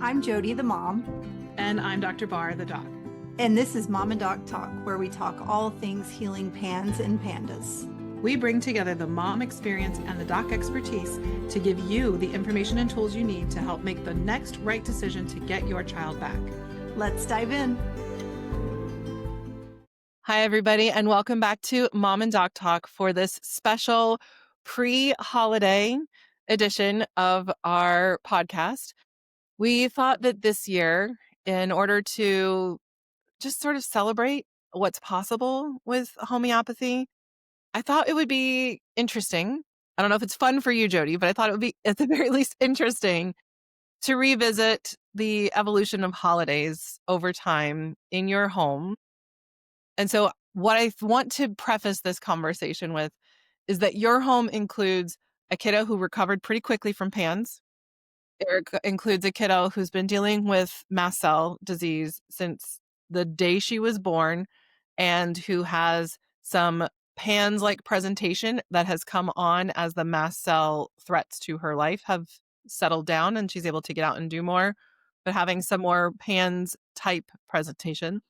I'm Jody, the mom. And I'm Dr. Bahr, the doc. And this is Mom and Doc Talk, where we talk all things healing pans and pandas. We bring together the mom experience and the doc expertise to give you the information and tools you need to help make the next right decision to get your child back. Let's dive in. Hi, everybody, and welcome back to Mom and Doc Talk for this special pre-holiday edition of our podcast. We thought that this year, in order to just sort of celebrate what's possible with homeopathy, I thought it would be interesting. I don't know if it's fun for you, Jody, but I thought it would be at the very least interesting to revisit the evolution of holidays over time in your home. And so what I want to preface this conversation with is that your home includes a kiddo who recovered pretty quickly from PANS. It includes a kiddo who's been dealing with mast cell disease since the day she was born and who has some PANS-like presentation that has come on as the mast cell threats to her life have settled down and she's able to get out and do more, but having some more PANS-type presentation.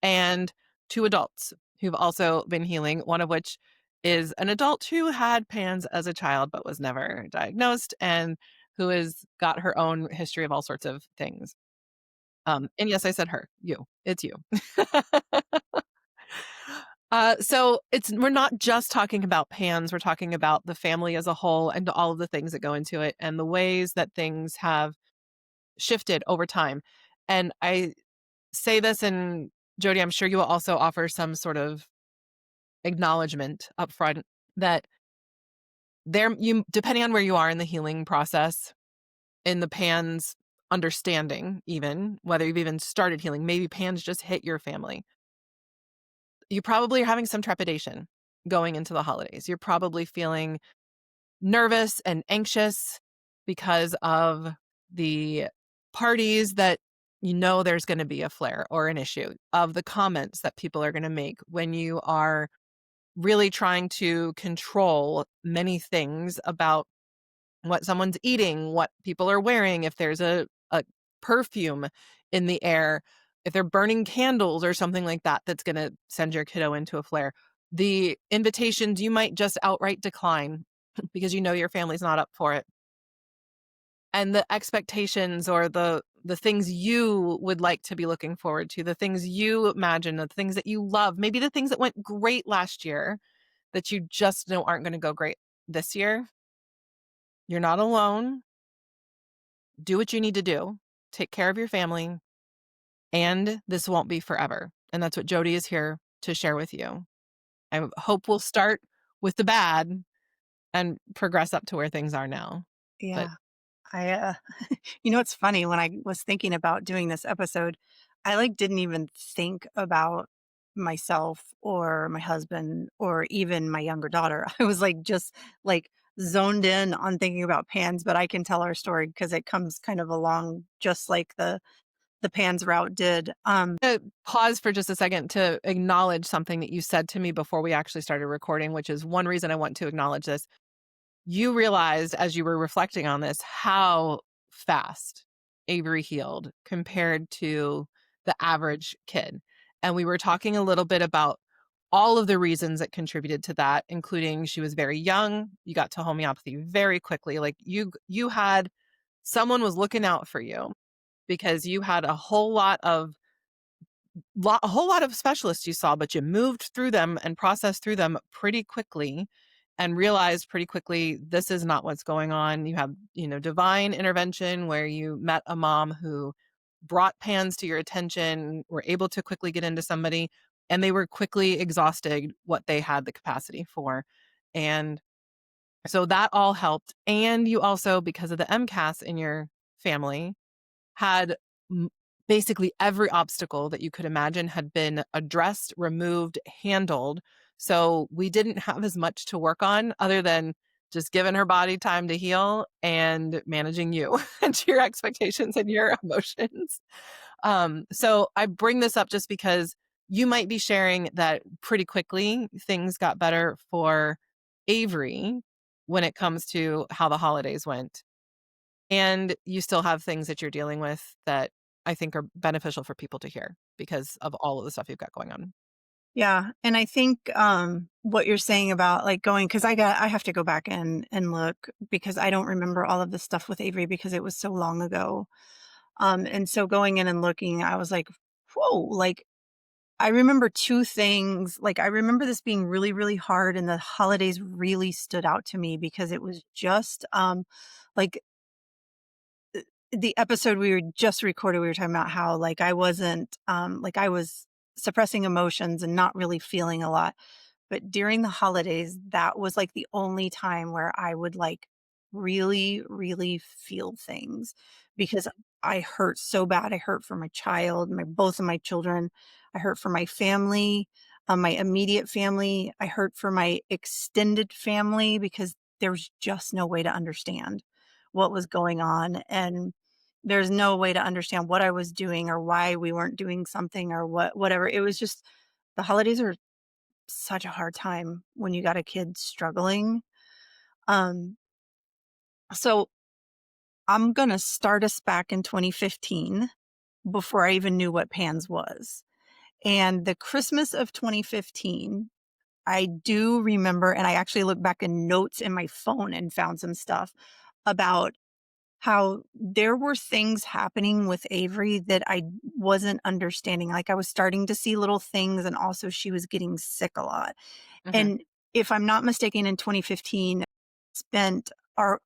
And 2 adults who've also been healing, one of which is an adult who had PANS as a child but was never diagnosed and who has got her own history of all sorts of things. And yes, I said her, you, it's you. So we're not just talking about PANS, we're talking about the family as a whole and all of the things that go into it and the ways that things have shifted over time. And I say this, and Jody, I'm sure you will also offer some sort of acknowledgement up front that depending on where you are in the healing process, in the PANS understanding, even whether you've even started healing, maybe PANS just hit your family. You probably are having some trepidation going into the holidays. You're probably feeling nervous and anxious because of the parties that you know there's going to be a flare or an issue, of the comments that people are going to make when you are really trying to control many things about what someone's eating, what people are wearing, if there's a perfume in the air, if they're burning candles or something like that, that's going to send your kiddo into a flare. The invitations you might just outright decline because you know your family's not up for it. And the expectations or the things you would like to be looking forward to, the things you imagine, the things that you love, maybe the things that went great last year that you just know aren't going to go great this year. You're not alone. Do what you need to do. Take care of your family. And this won't be forever. And that's what Jody is here to share with you. I hope we'll start with the bad and progress up to where things are now. Yeah. It's funny, when I was thinking about doing this episode, I didn't even think about myself or my husband or even my younger daughter. I was just zoned in on thinking about PANS, but I can tell our story because it comes kind of along just like the PANS route did. Pause for just a second to acknowledge something that you said to me before we actually started recording, which is one reason I want to acknowledge this. You realized as you were reflecting on this how fast Avery healed compared to the average kid. And we were talking a little bit about all of the reasons that contributed to that, including she was very young. You got to homeopathy very quickly. You had someone was looking out for you because you had a whole lot of specialists you saw, but you moved through them and processed through them pretty quickly and realized pretty quickly this is not what's going on. You have, divine intervention where you met a mom who brought PANS to your attention, were able to quickly get into somebody, and they were quickly exhausted what they had the capacity for. And so that all helped. And you also, because of the MCAS in your family, had basically every obstacle that you could imagine had been addressed, removed, handled. So we didn't have as much to work on other than just giving her body time to heal and managing you and your expectations and your emotions. So I bring this up just because you might be sharing that pretty quickly things got better for Avery when it comes to how the holidays went. and you still have things that you're dealing with that I think are beneficial for people to hear because of all of the stuff you've got going on. Yeah, and I think, what you're saying about, like, going, because I have to go back and look because I don't remember all of the stuff with Avery because it was so long ago. And so going in and looking, I was like, "Whoa," like, I remember 2 things, like, I remember this being really, really hard, and the holidays really stood out to me because it was just, like, the episode we were just recorded, we were talking about how, like, I wasn't, like, I was suppressing emotions and not really feeling a lot. But during the holidays, that was, like, the only time where I would, like, really, really feel things because I hurt so bad. I hurt for my child, my both of my children. I hurt for my family, my immediate family. I hurt for my extended family because there was just no way to understand what was going on, and there's no way to understand what I was doing or why we weren't doing something or whatever. It was just the holidays are such a hard time when you got a kid struggling. Um, so I'm gonna start us back in 2015 before I even knew what PANS was. And the Christmas of 2015, I do remember, and I actually looked back in notes in my phone and found some stuff about how there were things happening with Avery that I wasn't understanding. Like I was starting to see little things, and also she was getting sick a lot. Mhm. And if I'm not mistaken, in 2015, spent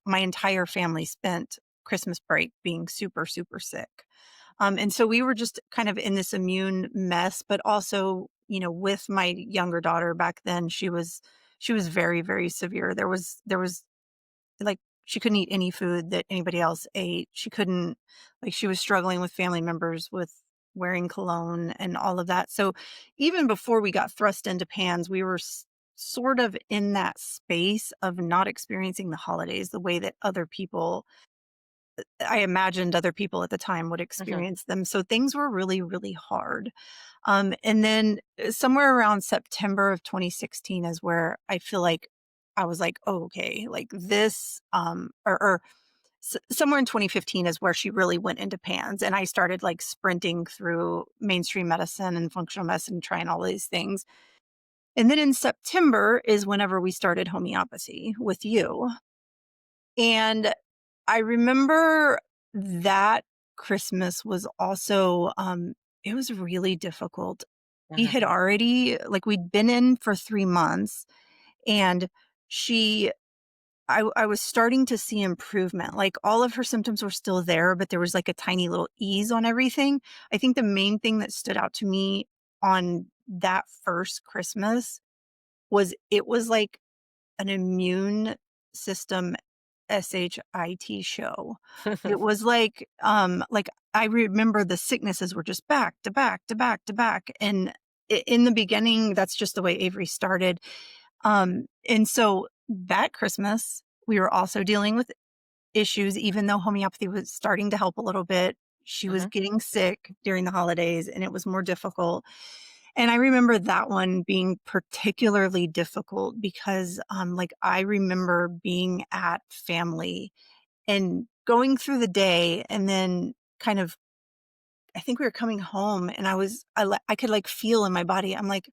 my entire family spent Christmas break being super, super sick. And so we were just kind of in this immune mess, but also, with my younger daughter back then, she was very, very severe. There was like, she couldn't eat any food that anybody else ate. She couldn't, like, she was struggling with family members with wearing cologne and all of that. So even before we got thrust into pans, we were sort of in that space of not experiencing the holidays the way that other people, I imagined other people at the time would Mhm. experience them. So things were really, really hard. And then somewhere around September of 2016 is where I feel like I was like, oh, okay, like this, or somewhere in 2015 is where she really went into pans. And I started like sprinting through mainstream medicine and functional medicine, trying all these things. And then in September is whenever we started homeopathy with you. And I remember that Christmas was also, it was really difficult. We Mhm. had already, like, we'd been in for 3 months, and she I was starting to see improvement. Like, all of her symptoms were still there, but there was, like, a tiny little ease on everything. I think the main thing that stood out to me on that first Christmas was it was like an immune system SHIT show. It was like, I remember the sicknesses were just back to back to back to back, and in the beginning, that's just the way Avery started, and so that Christmas, we were also dealing with issues even though homeopathy was starting to help a little bit. She was Mhm. getting sick during the holidays, and it was more difficult, and I remember that one being particularly difficult because, like, I remember being at family and going through the day and then kind of, I think we were coming home and I could, like, feel in my body. I'm like,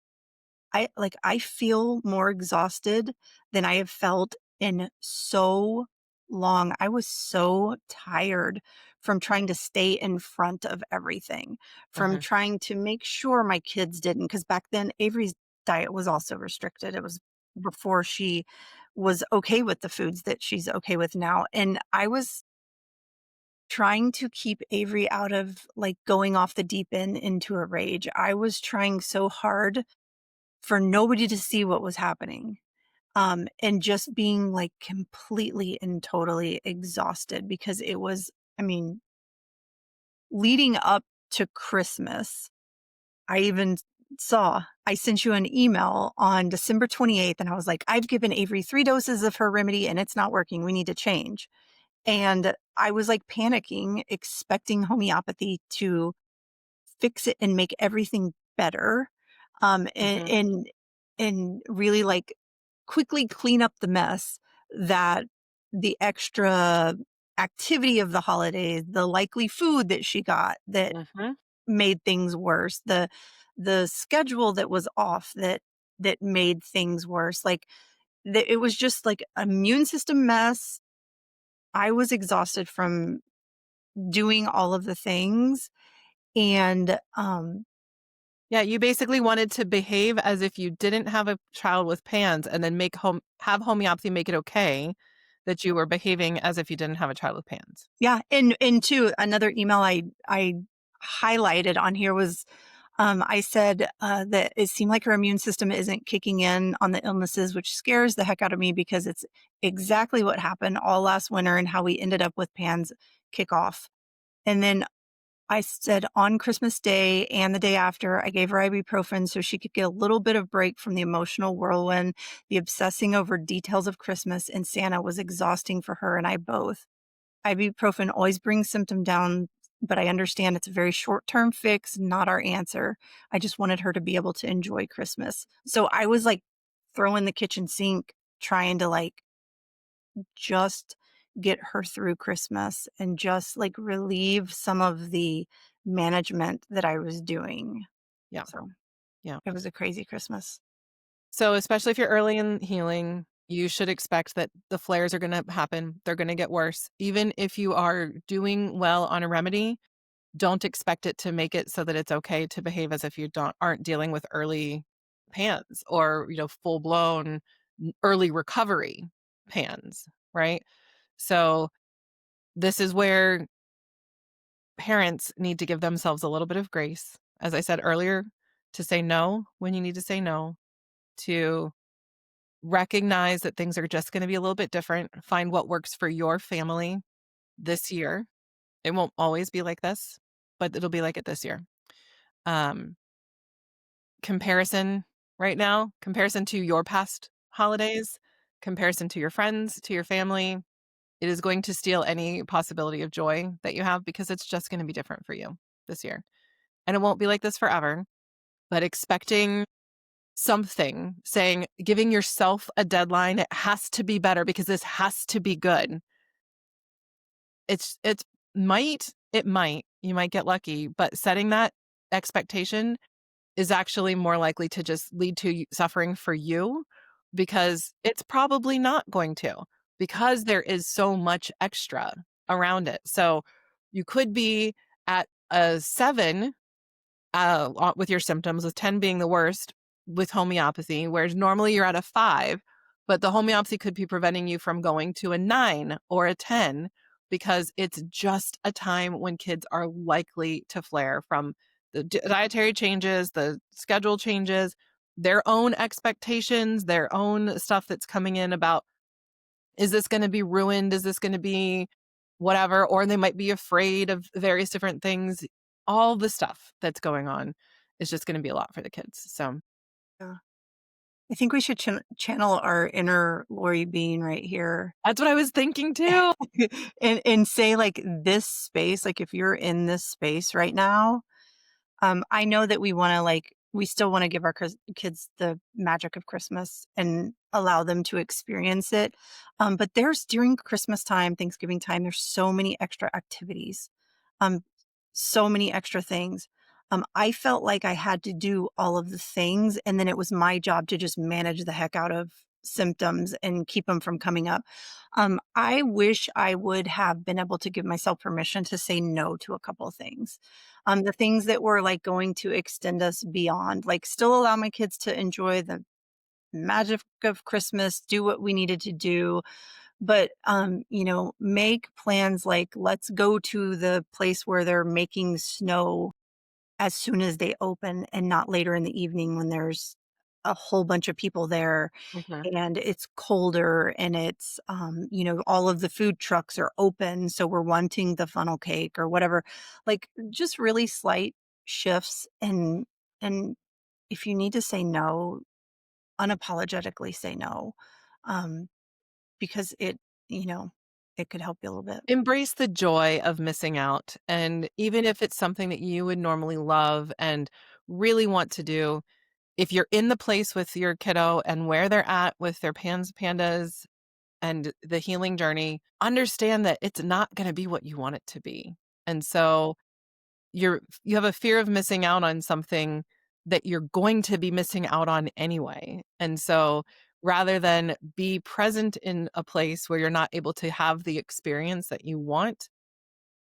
I feel more exhausted than I have felt in so long. I was so tired from trying to stay in front of everything, from Mhm. trying to make sure my kids didn't, because back then Avery's diet was also restricted. It was before she was okay with the foods that she's okay with now. And I was trying to keep Avery out of, like, going off the deep end into a rage. I was trying so hard for nobody to see what was happening, and just being, like, completely and totally exhausted because it was, I mean, leading up to Christmas, I even I sent you an email on December 28th, and I was like, "I've given Avery 3 doses of her remedy, and it's not working. We need to change." And I was, like, panicking, expecting homeopathy to fix it and make everything better, and Mhm. and really, like, quickly clean up the mess that the extra activity of the holidays, the likely food that she got that Mhm. made things worse, the schedule that was off that made things worse. Like it was just like immune system mess. I was exhausted from doing all of the things and Yeah, you basically wanted to behave as if you didn't have a child with PANS and then have homeopathy make it okay that you were behaving as if you didn't have a child with PANS. yeah, and too, another email I highlighted on here was, I said, that it seemed like her immune system isn't kicking in on the illnesses, which scares the heck out of me because it's exactly what happened all last winter and how we ended up with PANS kickoff. And then I said on Christmas Day and the day after, I gave her ibuprofen so she could get a little bit of break from the emotional whirlwind. The obsessing over details of Christmas and Santa was exhausting for her and I both. Ibuprofen always brings symptom down, but I understand it's a very short-term fix, not our answer. I just wanted her to be able to enjoy Christmas. So I was like throwing the kitchen sink trying to like just get her through Christmas and just like relieve some of the management that I was doing. Yeah. So Yeah. it was a crazy Christmas. So, especially if you're early in healing, you should expect that the flares are going to happen. They're going to get worse. Even if you are doing well on a remedy, don't expect it to make it so that it's okay to behave as if you aren't dealing with early PANS or, full blown early recovery PANS, right? So, this is where parents need to give themselves a little bit of grace. As I said earlier, to say no when you need to say no, to recognize that things are just going to be a little bit different. Find what works for your family this year. It won't always be like this, but it'll be like it this year. Um, Comparison right now, comparison to your past holidays, comparison to your friends, to your family, it is going to steal any possibility of joy that you have because it's just going to be different for you this year. And it won't be like this forever, but expecting something, saying, giving yourself a deadline, it has to be better because this has to be good. You might get lucky, but setting that expectation is actually more likely to just lead to suffering for you because it's probably not going to, because there is so much extra around it. So you could be at a 7 with your symptoms, with 10 being the worst with homeopathy, whereas normally you're at a 5, but the homeopathy could be preventing you from going to a 9 or a 10 because it's just a time when kids are likely to flare from the dietary changes, the schedule changes, their own expectations, their own stuff that's coming in about, is this going to be ruined? Is this going to be whatever? Or they might be afraid of various different things. All the stuff that's going on is just going to be a lot for the kids. So Yeah. I think we should channel our inner Lori Bean right here that's what I was thinking too. and say like this space, like if you're in this space right now, I know that we still want to give our kids the magic of Christmas and allow them to experience it. But there's during Christmas time, Thanksgiving time, there's so many extra activities, um, so many extra things. I felt like I had to do all of the things, and then it was my job to just manage the heck out of symptoms and keep them from coming up. I wish I would have been able to give myself permission to say no to a couple of things. The things that were like going to extend us beyond, like still allow my kids to enjoy the magic of Christmas, do what we needed to do, but make plans like let's go to the place where they're making snow as soon as they open and not later in the evening when there's a whole bunch of people there Mhm. and it's colder and it's all of the food trucks are open so we're wanting the funnel cake or whatever, like just really slight shifts. And if you need to say no, unapologetically say no, um because you know it could help you a little bit. Embrace the joy of missing out. And even if it's something that you would normally love and really want to do, if you're in the place with your kiddo and where they're at with their pandas and the healing journey, understand that it's not gonna be what you want it to be. And so you have a fear of missing out on something that you're going to be missing out on anyway. And so rather than be present in a place where you're not able to have the experience that you want,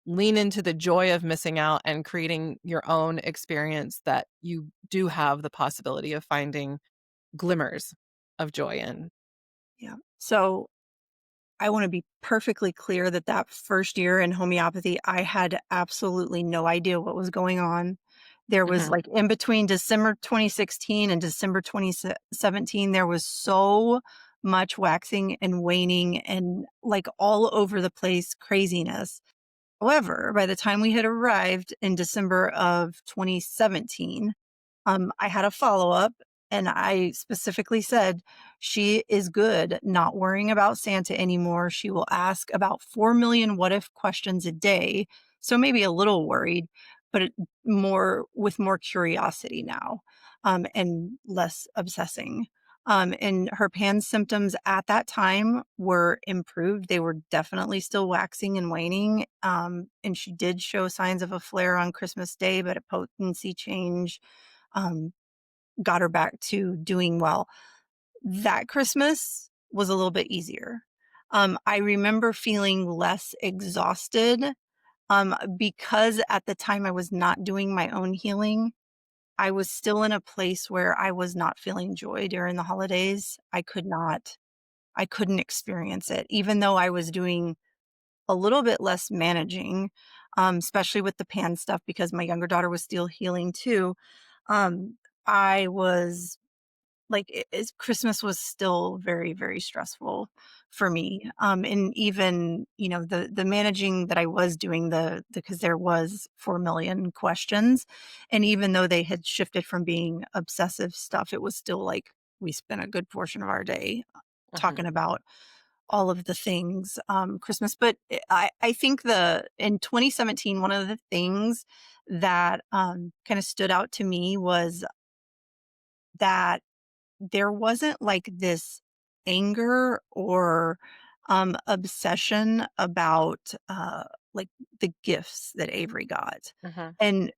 lean into the joy of missing out and creating your own experience that you do have the possibility of finding glimmers of joy in. Yeah. So I want to be perfectly clear that that first year in homeopathy, I had absolutely no idea what was going on. There was Mhm, like in between December 2016 and December 2017, there was so much waxing and waning and like all over the place craziness. However, by the time we had arrived in December of 2017, I had a follow-up and I specifically said, "She is good not worrying about Santa anymore. She will ask about 4 million what if questions a day." So maybe a little worried, but more with more curiosity now, and less obsessing. And her PANS symptoms at that time were improved. They were definitely still waxing and waning. And she did show signs of a flare on Christmas Day, but a potency change um, got her back to doing well. That Christmas was a little bit easier. I remember feeling less exhausted because at the time I was not doing my own healing. I was still in a place where I was not feeling joy during the holidays. I couldn't experience it, even though I was doing a little bit less managing, especially with the pan stuff because my younger daughter was still healing too. Um, I was like, Christmas was still very, very stressful for me, and even, the managing that I was doing because there was 4 million questions, and even though they had shifted from being obsessive stuff, it was still like we spent a good portion of our day mhm. talking about all of the things, Christmas, but I think the in 2017, one of the things that, kinda stood out to me was that there wasn't like this anger or obsession about like the gifts that Avery got. Mhm, And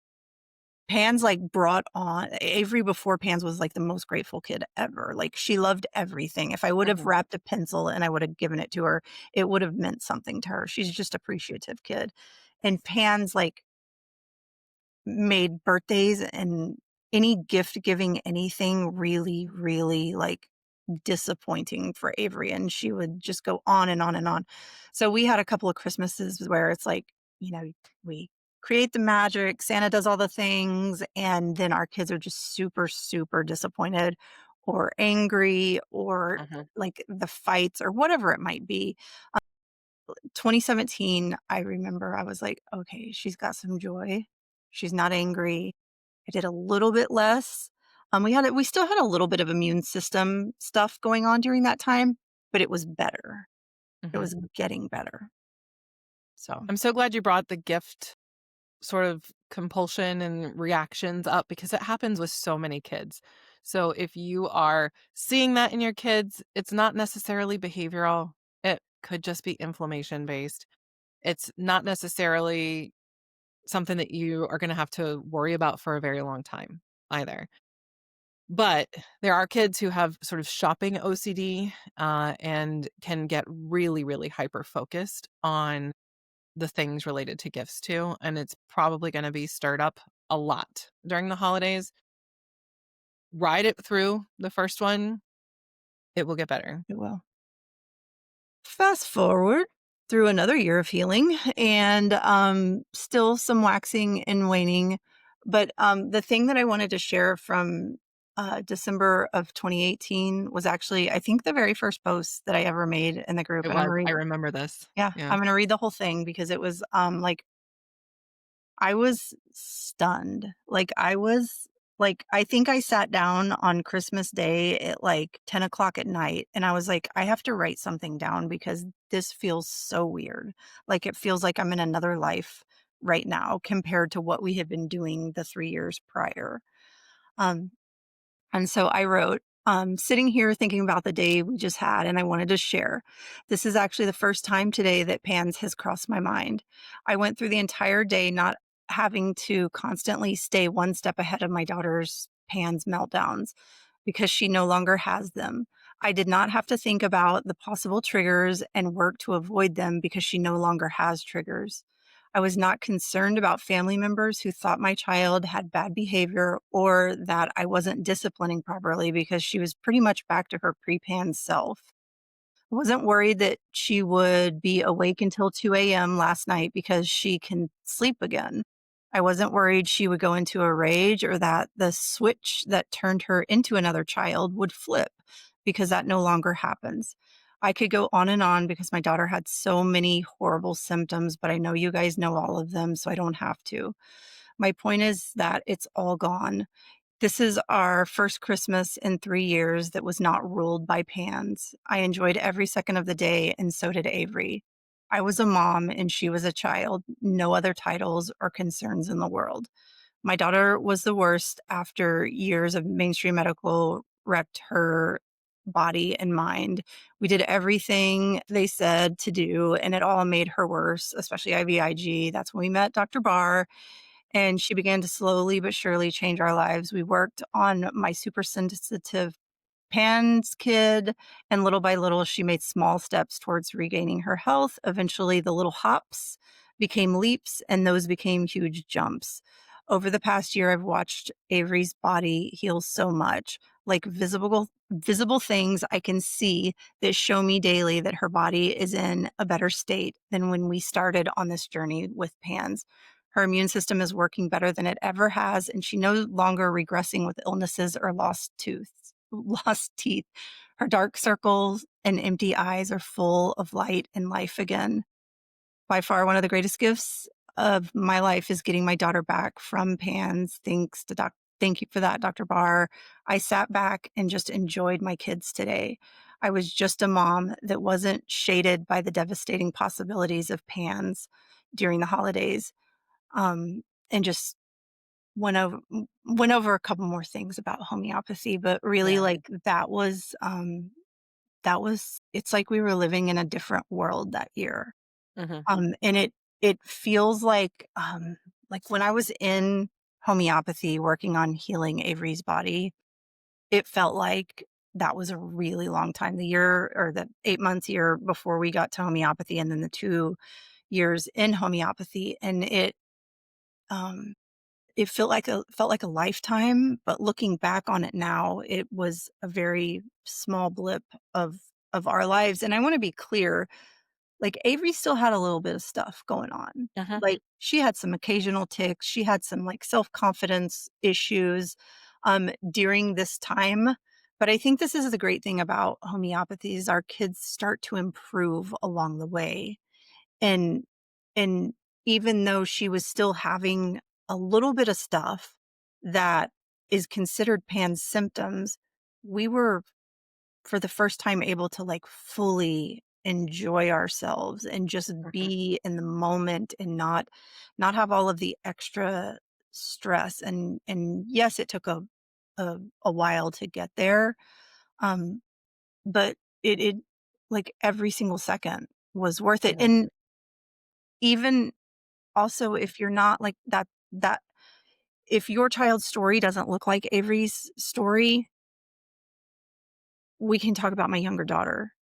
Pans like brought on Avery before Pans was like the most grateful kid ever. Like she loved everything. If I would have mhm, wrapped a pencil and I would have given it to her, it would have meant something to her. She's just appreciative kid. And Pans like made birthdays and any gift giving anything really, really like disappointing for Avery, and she would just go on and on and on. So we had a couple of Christmases where it's like, you know, we create the magic, Santa does all the things, and then our kids are just super, super disappointed or angry or mhm, like the fights or whatever it might be. 2017, I remember I was like, "Okay, she's got some joy. She's not angry." I did a little bit less. We still had a little bit of immune system stuff going on during that time, but it was better. It mhm. was getting better. So, I'm so glad you brought the gift sort of compulsion and reactions up because it happens with so many kids. So if you are seeing that in your kids, it's not necessarily behavioral. It could just be inflammation based. It's not necessarily something that you are going to have to worry about for a very long time either. But there are kids who have sort of shopping OCD and can get really, really hyper focused on the things related to gifts too, and it's probably gonna be stirred up a lot during the holidays. Ride it through the first one, it will get better. it will. Fast forward through another year of healing and, still some waxing and waning, but, the thing that I wanted to share from, December of 2018 was actually, I think, the very first post that I ever made in the group, It and I'm was, gonna I read remember this. yeah, Yeah. I'm gonna read the whole thing because it was, like I was stunned. I think I sat down on Christmas Day at, like, 10 o'clock at night, and I was like, "I have to write something down because this feels so weird." Like, it feels like I'm in another life right now compared to what we had been doing the 3 years prior. Um, and so I wrote Sitting here thinking about the day we just had, and I wanted to share. This is actually the first time today that PANS has crossed my mind. I went through the entire day not having to constantly stay one step ahead of my daughter's PANS meltdowns because she no longer has them. I did not have to think about the possible triggers and work to avoid them because she no longer has triggers. I was not concerned about family members who thought my child had bad behavior or that I wasn't disciplining properly because she was pretty much back to her pre-pan self. I wasn't worried that she would be awake until 2 a.m. last night because she can sleep again. I wasn't worried she would go into a rage or that the switch that turned her into another child would flip because that no longer happens. I could go on and on because my daughter had so many horrible symptoms, but I know you guys know all of them, so I don't have to. My point is that it's all gone. This is our first Christmas in 3 years that was not ruled by pans. I enjoyed every second of the day, and so did Avery. I was a mom and she was a child, no other titles or concerns in the world. My daughter was the worst after years of mainstream medical wrecked her body and mind. We did everything they said to do, and it all made her worse, especially IVIG. That's when we met Dr. Bahr, and she began to slowly but surely change our lives. We worked on my super sensitive PANS kid, and little by little, she made small steps towards regaining her health. Eventually, the little hops became leaps, and those became huge jumps. Over the past year, I've watched Avery's body heal so much, like visible things I can see that show me daily that her body is in a better state than when we started on this journey with PANS. Her immune system is working better than it ever has, and she no longer regressing with illnesses or lost teeth. Her dark circles and empty eyes are full of light and life again. By far, one of the greatest gifts of my life is getting my daughter back from PANS. Thank you for that, Dr. Barr. I sat back and just enjoyed my kids today. I was just a mom that wasn't shaded by the devastating possibilities of PANS during the holidays, and just went over went over a couple more things about homeopathy, but really, Yeah. like, that was it's like we were living in a different world that year. Mhm. And it feels like when I was in homeopathy working on healing Avery's body, it felt like that was a really long time. The year or the 8 months year before we got to homeopathy and then the 2 years in homeopathy, and um it felt like a lifetime, but looking back on it now, it was a very small blip of our lives, and I wanna be clear, like, Avery still had a little bit of stuff going on. Mhm. Like, she had some occasional tics, she had some, like, self-confidence issues, during this time, but I think this is the great thing about homeopathy is our kids start to improve along the way. And and even though she was still having a little bit of stuff that is considered Pan's symptoms, we were for the first time able to like fully enjoy ourselves and just Mhm. be in the moment and not have all of the extra stress. And yes, it took a while to get there. Um, but it like every single second was worth it. Mhm. And even also, if you're not like that if your child's story doesn't look like Avery's story, we can talk about my younger daughter.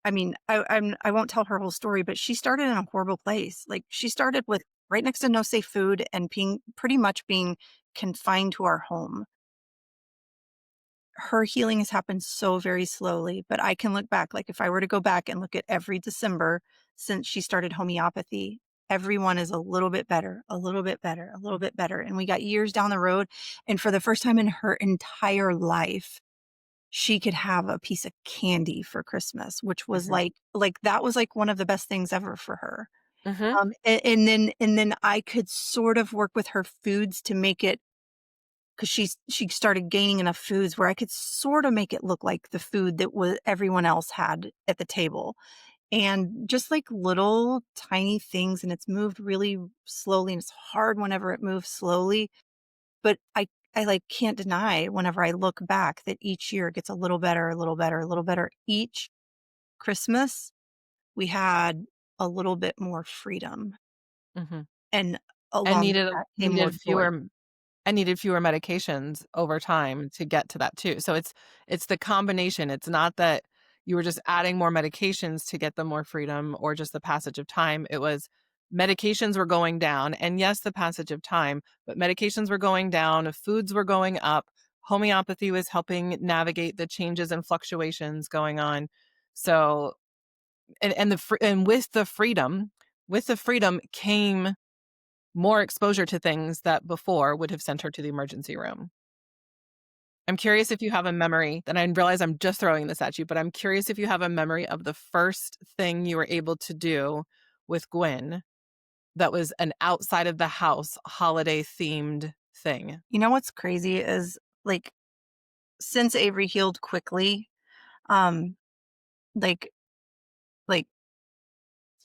I mean, I won't tell her whole story, but she started in a horrible place. Like, she started with right next to no safe food and being pretty much being confined to our home. Her healing has happened so very slowly, but I can look back, like, if I were to go back and look at every December since she started homeopathy, everyone is a little bit better, a little bit better, a little bit better, and we got years down the road, and for the first time in her entire life, she could have a piece of candy for Christmas, which was Mhm. like, that was, like, one of the best things ever for her. Mhm. And then I could sort of work with her foods to make it 'cause she started gaining enough foods where I could sorta make it look like the food that everyone else had at the table, and just, like, little tiny things, and it's moved really slowly, and it's hard whenever it moves slowly, but I, like, can't deny whenever I look back that each year gets a little better, a little better, a little better. Each Christmas, we had a little bit more freedom, Mhm. and And along with needed that came more needed joy. fewer and needed fewer medications over time to get to that too. So it's the combination. It's not that you were just adding more medications to get them more freedom or just the passage of time. It was medications were going down, and yes, the passage of time, but medications were going down, foods were going up. Homeopathy was helping navigate the changes and fluctuations going on. So and with the freedom came more exposure to things that before would have sent her to the emergency room. I'm curious if you have a memory, and I realize I'm just throwing this at you, but I'm curious if you have a memory of the first thing you were able to do with Gwen that was an outside of the house holiday themed thing. You know what's crazy is, like, since Avery healed quickly, um, like like,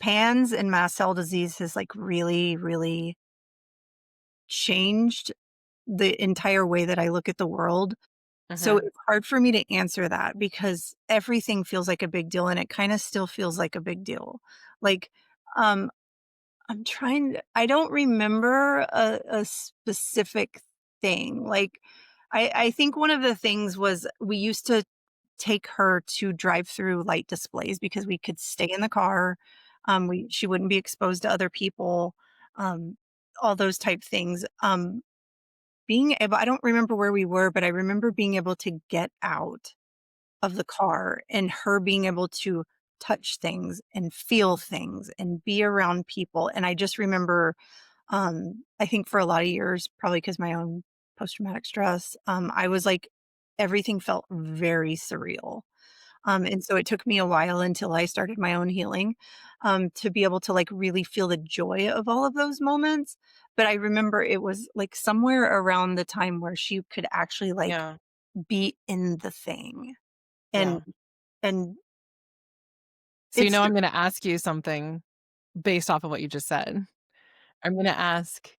PANS and mast cell disease has, like, really, really changed the entire way that I look at the world. So Mhm. it's hard for me to answer that because everything feels like a big deal, and it kinda still feels like a big deal. Like, um, I don't remember a specific thing. Like, I think one of the things was we used to take her to drive-through light displays because we could stay in the car, she wouldn't be exposed to other people, um, all those type things. Being able I don't remember where we were, but I remember being able to get out of the car and her being able to touch things and feel things and be around people, and I just remember, I think for a lot of years, probably because my own post-traumatic stress, I was like everything felt very surreal. And so it took me a while until I started my own healing, to be able to, like, really feel the joy of all of those moments. But I remember it was, like, somewhere around the time where she could actually, like, Yeah. be in the thing. And Yeah. and So it's I'm gonna ask you something based off of what you just said. I'm gonna ask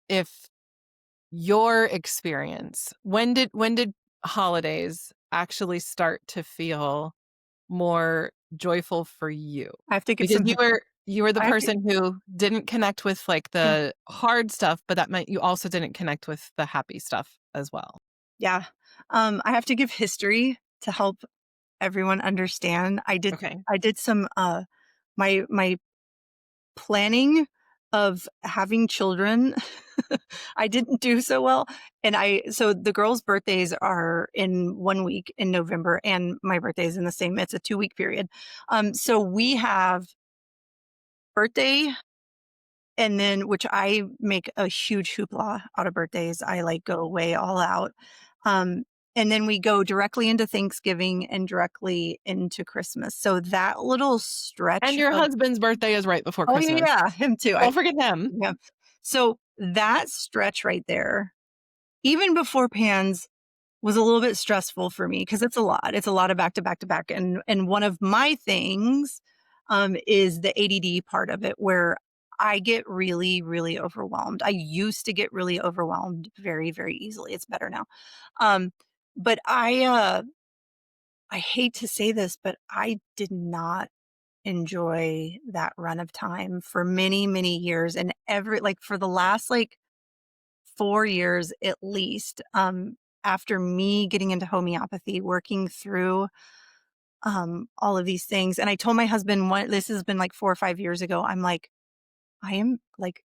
if your experience, when did holidays actually start to feel more joyful for you? I have to give Because some you were the I have to person who didn't connect with, like, yeah, the hard stuff, but that meant you also didn't connect with the happy stuff as well. yeah. I have to give history to help everyone understand. Okay. I did some, my planning of having children, I didn't do so well, and I so the girls' birthdays are in 1 week in November, and my birthday is in the same it's a 2-week period. So we have birthday, and then which I make a huge hoopla out of birthdays, I, like, go way all out, um, and then we go directly into Thanksgiving and directly into Christmas, so that little And stretch your of husband's birthday is right before oh, yeah, Christmas. yeah, him too, Don't forget him. yeah. So that stretch right there, even before Pans, was a little bit stressful for me because it's a lot. It's a lot of back to back to back. And one of my things is the ADD part of it where I get really, really overwhelmed. I used to get really overwhelmed very, very easily. It's better now. Um, but I hate to say this, but I did not enjoy that run of time for many, many years. And every like for the last like 4 years at least, after me getting into homeopathy, working through, all of these things, and I told my husband what this has been, like, 4 or 5 years ago, I'm like, "I am like,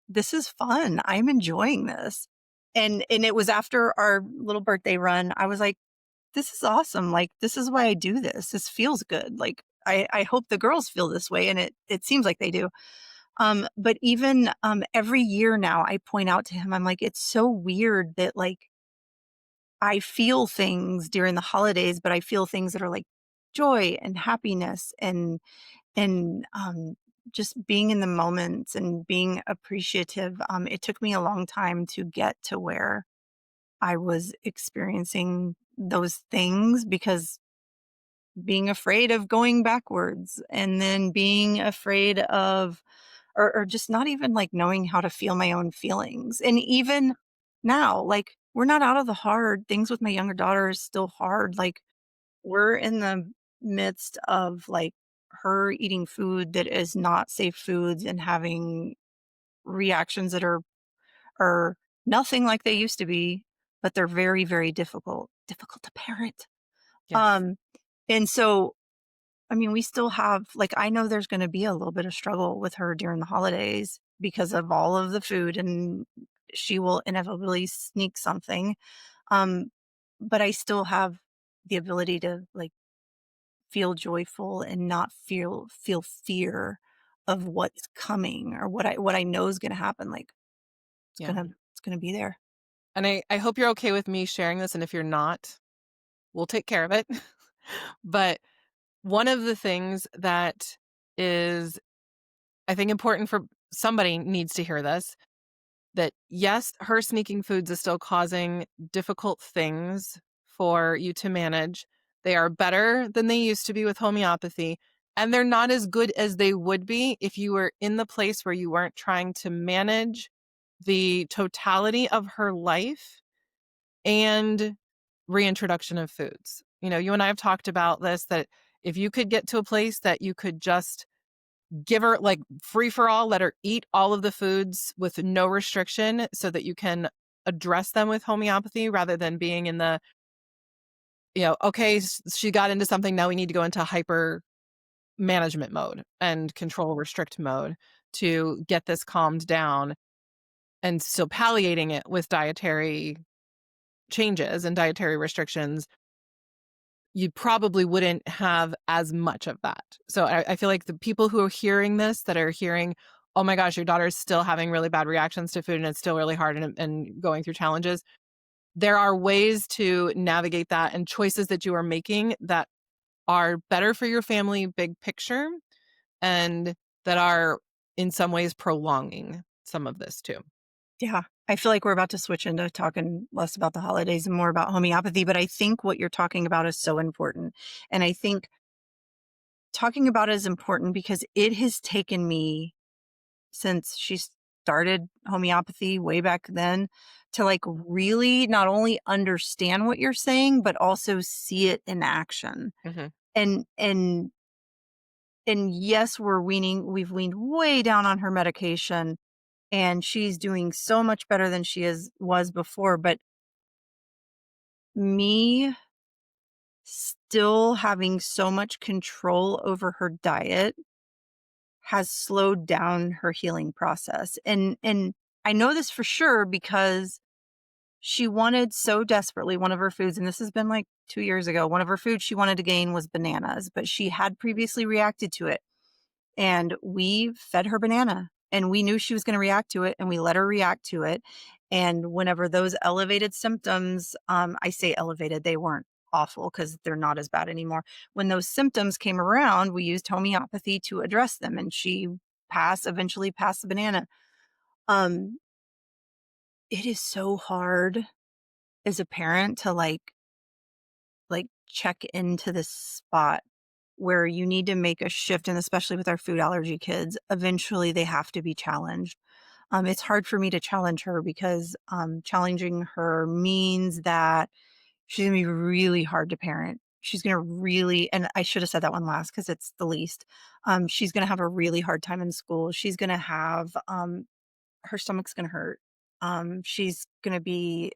this is fun, I'm enjoying this." And it was after our little birthday run, I was like, "This is awesome, like, this is why I do this, this feels good." Like, I hope the girls feel this way, and it seems like they do. But even, every year now, I point out to him, I'm like, "It's so weird that, like, I feel things during the holidays, but I feel things that are like joy and happiness and just being in the moment and being appreciative." It took me a long time to get to where I was experiencing those things because being afraid of going backwards and then being afraid of or just not even like knowing how to feel my own feelings. And even now, like we're not out of the hard. Things with my younger daughter is still hard. Like, we're in the midst of, like, her eating food that is not safe foods and having reactions that are nothing like they used to be, but they're very, very difficult to parent. Yes. Um, and so, I mean, we still have, like, I know there's gonna be a little bit of struggle with her during the holidays because of all of the food, and she will inevitably sneak something. Um, but I still have the ability to, like, feel joyful and not feel fear of what's coming or what I know is gonna happen. Like, Yeah. it's gonna be there. And I hope you're okay with me sharing this, and if you're not, we'll take care of it. But one of the things that is, I think, important for somebody needs to hear this, that yes, her sneaking foods is still causing difficult things for you to manage. They are better than they used to be with homeopathy, and they're not as good as they would be if you were in the place where you weren't trying to manage the totality of her life and reintroduction of foods. You know, you and I have talked about this, that if you could get to a place that you could just give her like free for all, let her eat all of the foods with no restriction so that you can address them with homeopathy rather than being in the, okay, she got into something. Now we need to go into hyper management mode and control restrict mode to get this calmed down, and still palliating it with dietary changes and dietary restrictions. You probably wouldn't have as much of that. So I feel like the people who are hearing this, that are hearing, oh my gosh, your daughter is still having really bad reactions to food and it's still really hard and going through challenges. There are ways to navigate that and choices that you are making that are better for your family, big picture, and that are in some ways prolonging some of this too. Yeah. I feel like we're about to switch into talking less about the holidays and more about homeopathy, but I think what you're talking about is so important. And I think talking about it is important because it has taken me since she started homeopathy way back then to, like, really not only understand what you're saying, but also see it in action. Mhm. And yes, we've weaned way down on her medication and she's doing so much better than she was before, but me still having so much control over her diet has slowed down her healing process. And I know this for sure because she wanted so desperately one of her foods, and this has been like 2 years ago. One of her foods she wanted to gain was bananas, but she had previously reacted to it. And we fed her banana, and we knew she was gonna react to it, and we let her react to it. And whenever those elevated symptoms, I say elevated, they weren't awful because 'cause they're not as bad anymore. When those symptoms came around, we used homeopathy to address them, and she eventually passed the banana. Um, it is so hard as a parent to, check into this spot where you need to make a shift, and especially with our food allergy kids, eventually they have to be challenged. It's hard for me to challenge her because challenging her means that she's gonna be really hard to parent. She's gonna really, and I should have said that one last because it's the least. She's gonna have a really hard time in school. She's gonna have her stomach's gonna hurt. She's gonna be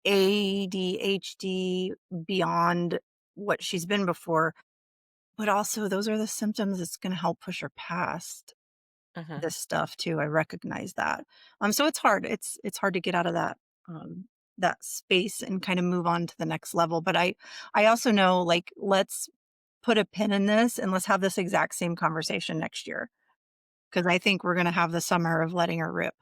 ADHD beyond what she's been before, but also those are the symptoms that's gonna help push her past Mhm. this stuff too. I recognize that. So it's hard. It's hard to get out of that space and kind of move on to the next level. But I also know, like, let's put a pin in this and let's have this exact same conversation next year because I think we're gonna have the summer of letting her rip.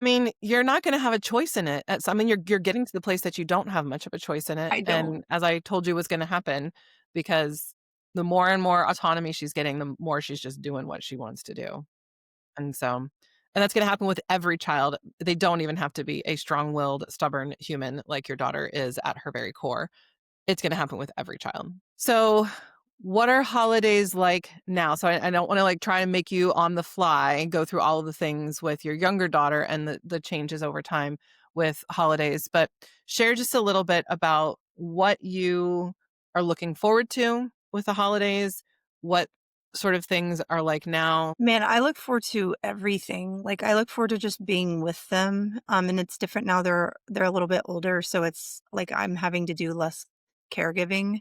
I mean, you're not gonna have a choice in it. I mean, you're getting to the place that you don't have much of a choice in it, I don't. and as I told you was gonna happen, because the more and more autonomy she's getting, the more she's just doing what she wants to do. And that's gonna happen with every child. They don't even have to be a strong-willed, stubborn human like your daughter is at her very core. It's gonna happen with every child. So, what are holidays like now? So I don't wanna, like, try and make you on the fly go through all of the things with your younger daughter and the changes over time. with holidays, but share just a little bit about what you are looking forward to with the holidays, what sort of things are like now. Man, I look forward to everything. Like, I look forward to just being with them, and it's different now, they're a little bit older, so it's like I'm having to do less caregiving,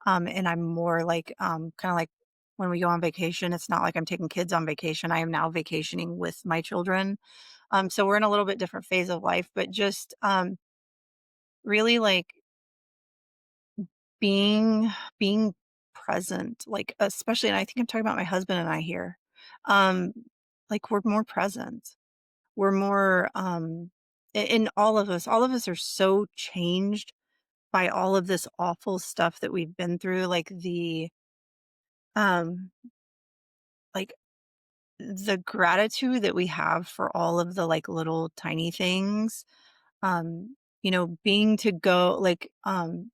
and I'm more like, kinda like when we go on vacation, it's not like I'm taking kids on vacation, I am now vacationing with my children, so we're in a little bit different phase of life, but just, really, like, being being present, like, especially and I think I'm talking about my husband and I here, um, like, we're more present. We're more, and all of us are so changed by all of this awful stuff that we've been through, um, like, the gratitude that we have for all of the, like, little tiny things, being to go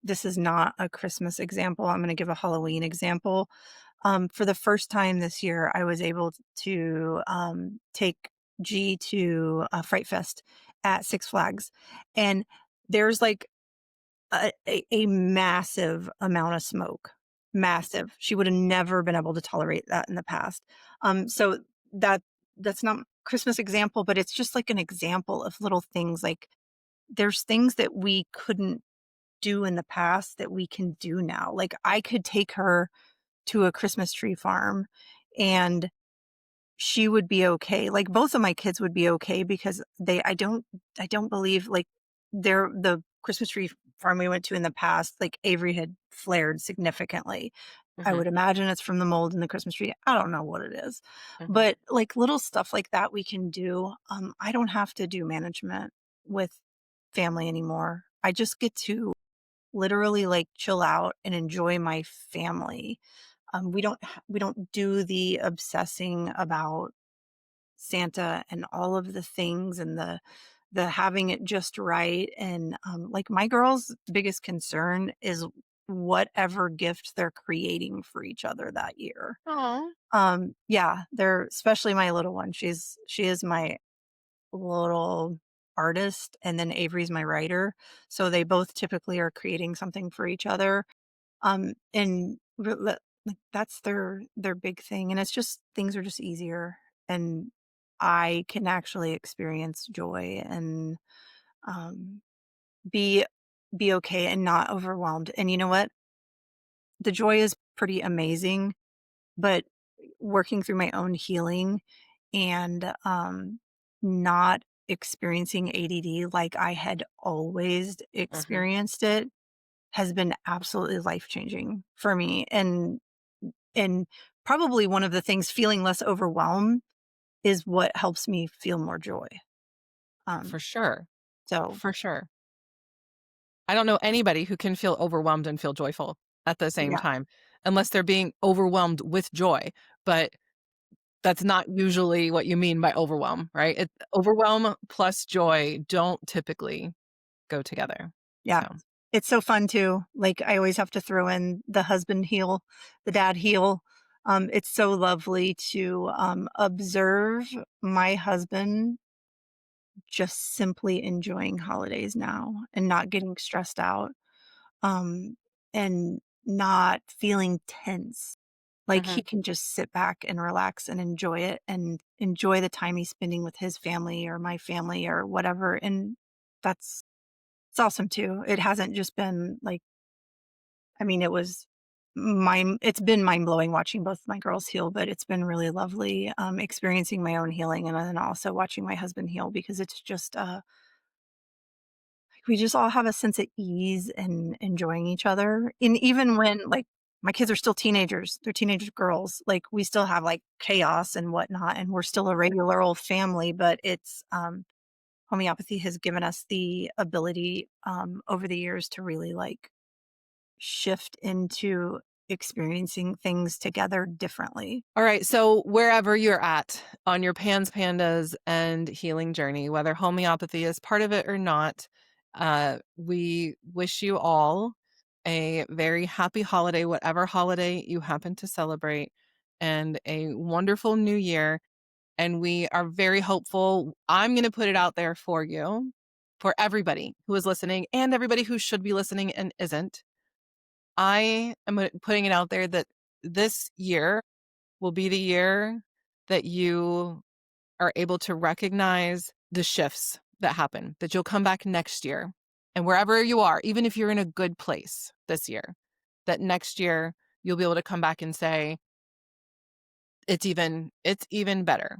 this is not a Christmas example, I'm gonna give a Halloween example. For the first time this year, I was able to, take G to a Fright Fest at Six Flags, and there's, like, a massive amount of smoke, massive. She would have never been able to tolerate that in the past. So that that's not Christmas example, but it's just, like, an example of little things, like, there's things that we couldn't do in the past that we can do now. Like, I could take her to a Christmas tree farm, and she would be okay. Like, both of my kids would be okay because I don't believe, like, the Christmas tree farm we went to in the past, like, Avery had flared significantly. I Mhm, would imagine it's from the mold in the Christmas tree. I don't know what it is. mhm. But, like, little stuff like that we can do. I don't have to do management with family anymore. I just get to literally, like, chill out and enjoy my family. We don't do the obsessing about Santa and all of the things and the having it just right, and, like, my girl's biggest concern is whatever gift they're creating for each other that year. Aw. Yeah, they're especially my little one, she is my little artist, and then Avery's my writer, so they both typically are creating something for each other, and like, that's their big thing, and it's just things are just easier, and I can actually experience joy and, um, be be okay and not overwhelmed, and you know what? The joy is pretty amazing, but working through my own healing and, not experiencing ADD like I had always Mhm. experienced it has been absolutely life-changing for me, and probably one of the things feeling less overwhelmed is what helps me feel more joy. For Um, sure, so for sure. I don't know anybody who can feel overwhelmed and feel joyful at the same yeah, time, unless they're being overwhelmed with joy, but that's not usually what you mean by overwhelm, right? Overwhelm plus joy don't typically go together, yeah. so It's so fun too. Like, I always have to throw in the husband heal, the dad heal. It's so lovely to, observe my husband just simply enjoying holidays now and not getting stressed out, um, and not feeling tense. Like, he Mhm. can just sit back and relax and enjoy it and enjoy the time he's spending with his family or my family or whatever, and that's it's awesome too. It hasn't just been like I mean, it's been mind-blowing watching both my girls heal, but it's been really lovely, experiencing my own healing and then also watching my husband heal because it's just, we just all have a sense of ease and enjoying each other, and even when, like, my kids are still teenagers, they're teenage girls, like, we still have, like, chaos and whatnot, and we're still a regular old family, but homeopathy has given us the ability, over the years to really, like, shift into experiencing things together differently. Alright, so wherever you're at on your PANS, PANDAS, and healing journey, whether homeopathy is part of it or not, we wish you all a very happy holiday, whatever holiday you happen to celebrate, and a wonderful new year, and we are very hopeful. I'm gonna put it out there for you for everybody who is listening and everybody who should be listening and isn't. I am putting it out there that this year will be the year that you are able to recognize the shifts that happen, that you'll come back next year. And wherever you are, even if you're in a good place this year, that next year you'll be able to come back and say, it's even better.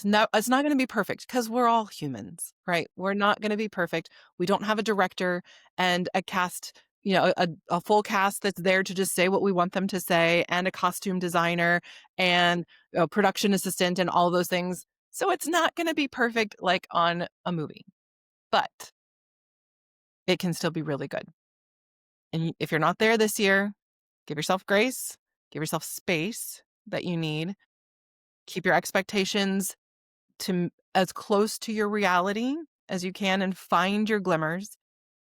It's not going to be perfect because we're all humans, right? We're not going to be perfect. We don't have a director and a cast, a full cast that's there to just say what we want them to say, and a costume designer and a production assistant and all those things. So it's not going to be perfect like on a movie, but it can still be really good. And if you're not there this year, give yourself grace, give yourself space that you need. Keep your expectations to as close to your reality as you can, and find your glimmers.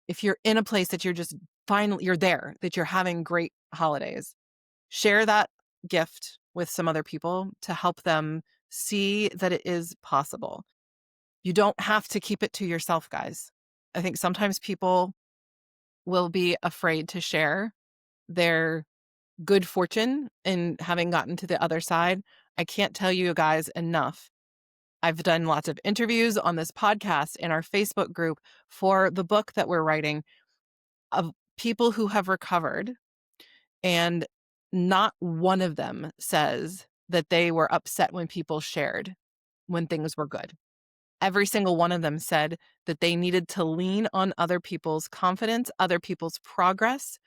If you're in a place that you're just finally, you're there, that you're having great holidays, share that gift with some other people to help them see that it is possible. You don't have to keep it to yourself, guys. I think sometimes people will be afraid to share their good fortune in having gotten to the other side. I can't tell you guys enough. I've done lots of interviews on this podcast in our Facebook group for the book that we're writing of people who have recovered, and not one of them says that they were upset when people shared when things were good. Every single one of them said that they needed to lean on other people's confidence, other people's progress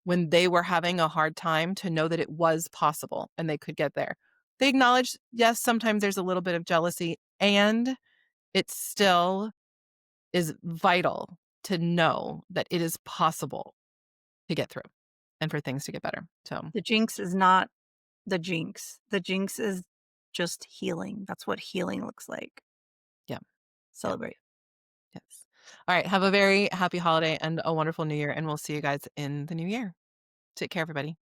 when they were having a hard time, to know that it was possible and they could get there. They acknowledged, yes, sometimes there's a little bit of jealousy, and it still is vital to know that it is possible to get through and for things to get better. So The jinx is not the jinx. The jinx is just healing. That's what healing looks like. yeah, Celebrate. yes. All right. Have a very happy holiday and a wonderful new year. And we'll see you guys in the new year. Take care, everybody.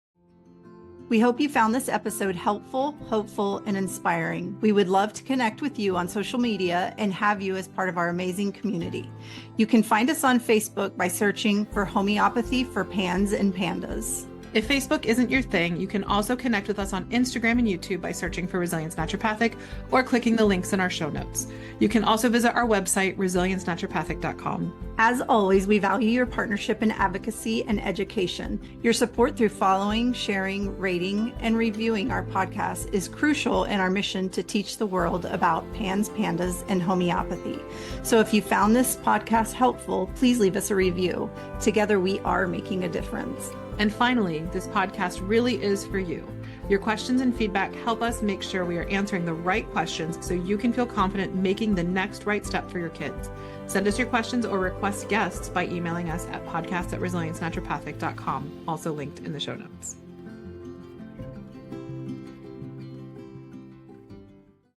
We hope you found this episode helpful, hopeful, and inspiring. We would love to connect with you on social media and have you as part of our amazing community. You can find us on Facebook by searching for Homeopathy for Pans and Pandas. If Facebook isn't your thing, you can also connect with us on Instagram and YouTube by searching for Resilience Naturopathic or clicking the links in our show notes. You can also visit our website, resiliencenaturopathic.com. As always, we value your partnership in advocacy and education. Your support through following, sharing, rating, and reviewing our podcast is crucial in our mission to teach the world about PANS, PANDAS, and homeopathy. So if you found this podcast helpful, please leave us a review. Together, we are making a difference. And finally, this podcast really is for you. Your questions and feedback help us make sure we are answering the right questions so you can feel confident making the next right step for your kids. Send us your questions or request guests by emailing us at podcast@resiliencenaturopathic.com, also linked in the show notes.